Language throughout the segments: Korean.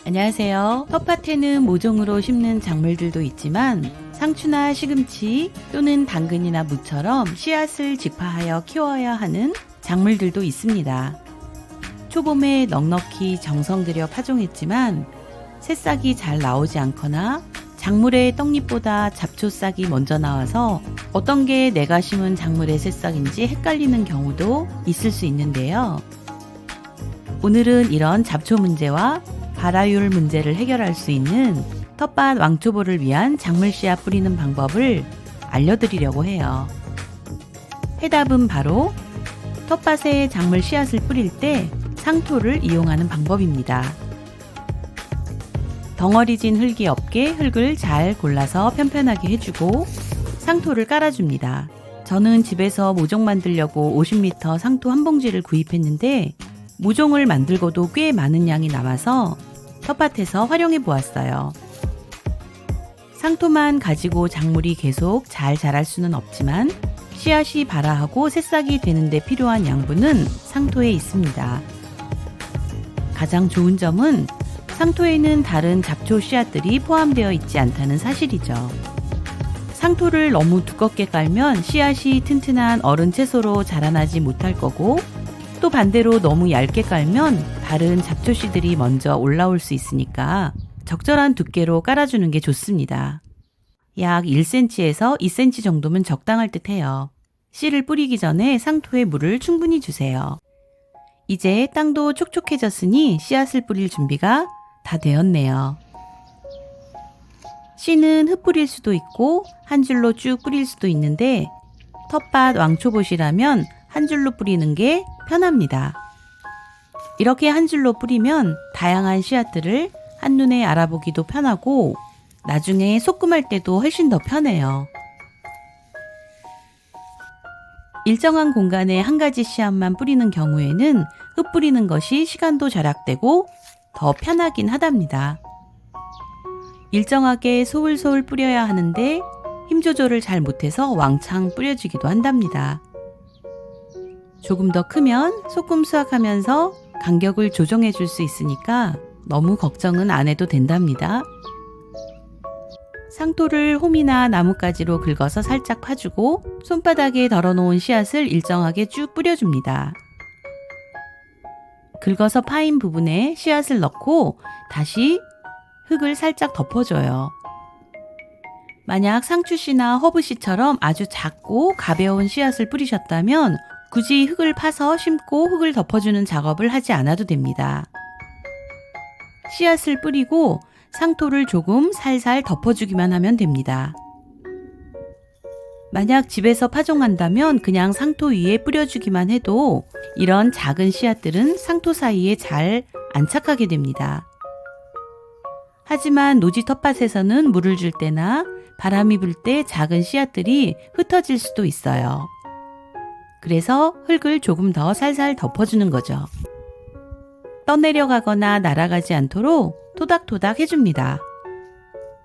안녕하세요. 텃밭에는 모종으로 심는 작물들도 있지만 상추나 시금치 또는 당근이나 무처럼 씨앗을 직파하여 키워야 하는 작물들도 있습니다. 초봄에 넉넉히 정성 들여 파종했지만 새싹이 잘 나오지 않거나 작물의 떡잎보다 잡초싹이 먼저 나와서 어떤 게 내가 심은 작물의 새싹인지 헷갈리는 경우도 있을 수 있는데요. 오늘은 이런 잡초 문제와 발화율 문제를 해결할 수 있는 텃밭 왕초보를 위한 작물 씨앗 뿌리는 방법을 알려드리려고 해요. 해답은 바로 텃밭에 작물 씨앗을 뿌릴 때 상토를 이용하는 방법입니다. 덩어리진 흙이 없게 흙을 잘 골라서 편편하게 해주고 상토를 깔아줍니다. 저는 집에서 모종 만들려고 50m 상토 한 봉지를 구입했는데 모종을 만들고도 꽤 많은 양이 남아서 텃밭에서 활용해 보았어요. 상토만 가지고 작물이 계속 잘 자랄 수는 없지만 씨앗이 발화하고 새싹이 되는데 필요한 양분은 상토에 있습니다. 가장 좋은 점은 상토에는 다른 잡초 씨앗들이 포함되어 있지 않다는 사실이죠. 상토를 너무 두껍게 깔면 씨앗이 튼튼한 어른 채소로 자라나지 못할 거고 또 반대로 너무 얇게 깔면 다른 잡초 씨들이 먼저 올라올 수 있으니까 적절한 두께로 깔아주는 게 좋습니다. 약 1cm에서 2cm 정도면 적당할 듯 해요. 씨를 뿌리기 전에 상토에 물을 충분히 주세요. 이제 땅도 촉촉해졌으니 씨앗을 뿌릴 준비가 다 되었네요. 씨는 흩뿌릴 수도 있고 한 줄로 쭉 뿌릴 수도 있는데 텃밭 왕초보시라면 한 줄로 뿌리는 게 편합니다. 이렇게 한 줄로 뿌리면 다양한 씨앗들을 한눈에 알아보기도 편하고 나중에 소금할 때도 훨씬 더 편해요. 일정한 공간에 한 가지 씨앗만 뿌리는 경우에는 흩뿌리는 것이 시간도 절약되고 더 편하긴 하답니다. 일정하게 소울소울 뿌려야 하는데 힘 조절을 잘 못해서 왕창 뿌려주기도 한답니다. 조금 더 크면 소금 수확하면서 간격을 조정해 줄 수 있으니까 너무 걱정은 안 해도 된답니다. 상토를 홈이나 나뭇가지로 긁어서 살짝 파주고 손바닥에 덜어놓은 씨앗을 일정하게 쭉 뿌려줍니다. 긁어서 파인 부분에 씨앗을 넣고 다시 흙을 살짝 덮어줘요. 만약 상추씨나 허브씨처럼 아주 작고 가벼운 씨앗을 뿌리셨다면 굳이 흙을 파서 심고 흙을 덮어주는 작업을 하지 않아도 됩니다. 씨앗을 뿌리고 상토를 조금 살살 덮어주기만 하면 됩니다. 만약 집에서 파종한다면 그냥 상토 위에 뿌려주기만 해도 이런 작은 씨앗들은 상토 사이에 잘 안착하게 됩니다. 하지만 노지 텃밭에서는 물을 줄 때나 바람이 불 때 작은 씨앗들이 흩어질 수도 있어요. 그래서 흙을 조금 더 살살 덮어주는 거죠. 떠내려가거나 날아가지 않도록 토닥토닥 해줍니다.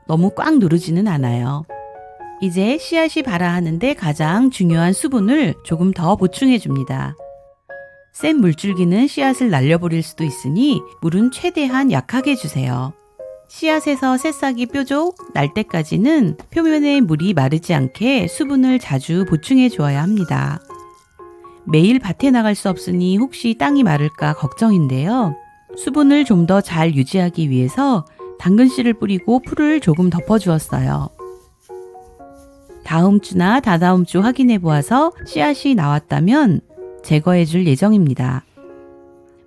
너무 꽉 누르지는 않아요. 이제 씨앗이 발화하는데 가장 중요한 수분을 조금 더 보충해줍니다. 센 물줄기는 씨앗을 날려버릴 수도 있으니 물은 최대한 약하게 주세요. 씨앗에서 새싹이 뾰족 날 때까지는 표면에 물이 마르지 않게 수분을 자주 보충해 주어야 합니다. 매일 밭에 나갈 수 없으니 혹시 땅이 마를까 걱정인데요. 수분을 좀 더 잘 유지하기 위해서 당근씨를 뿌리고 풀을 조금 덮어주었어요. 다음 주나 다다음 주 확인해 보아서 씨앗이 나왔다면 제거해 줄 예정입니다.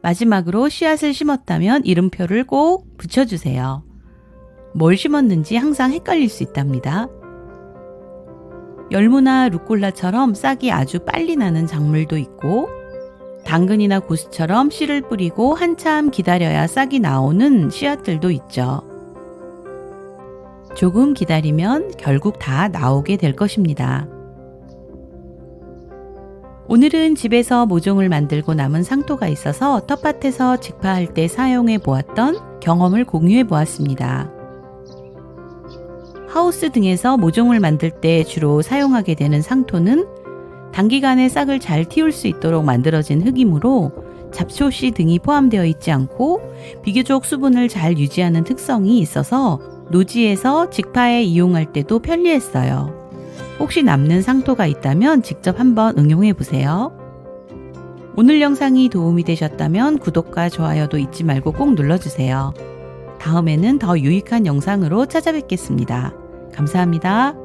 마지막으로 씨앗을 심었다면 이름표를 꼭 붙여주세요. 뭘 심었는지 항상 헷갈릴 수 있답니다. 열무나 루꼴라처럼 싹이 아주 빨리 나는 작물도 있고 당근이나 고수처럼 씨를 뿌리고 한참 기다려야 싹이 나오는 씨앗들도 있죠. 조금 기다리면 결국 다 나오게 될 것입니다. 오늘은 집에서 모종을 만들고 남은 상토가 있어서 텃밭에서 직파할 때 사용해 보았던 경험을 공유해 보았습니다. 하우스 등에서 모종을 만들 때 주로 사용하게 되는 상토는 단기간에 싹을 잘 틔울 수 있도록 만들어진 흙이므로 잡초씨 등이 포함되어 있지 않고 비교적 수분을 잘 유지하는 특성이 있어서 노지에서 직파에 이용할 때도 편리했어요. 혹시 남는 상토가 있다면 직접 한번 응용해 보세요. 오늘 영상이 도움이 되셨다면 구독과 좋아요도 잊지 말고 꼭 눌러주세요. 다음에는 더 유익한 영상으로 찾아뵙겠습니다. 감사합니다.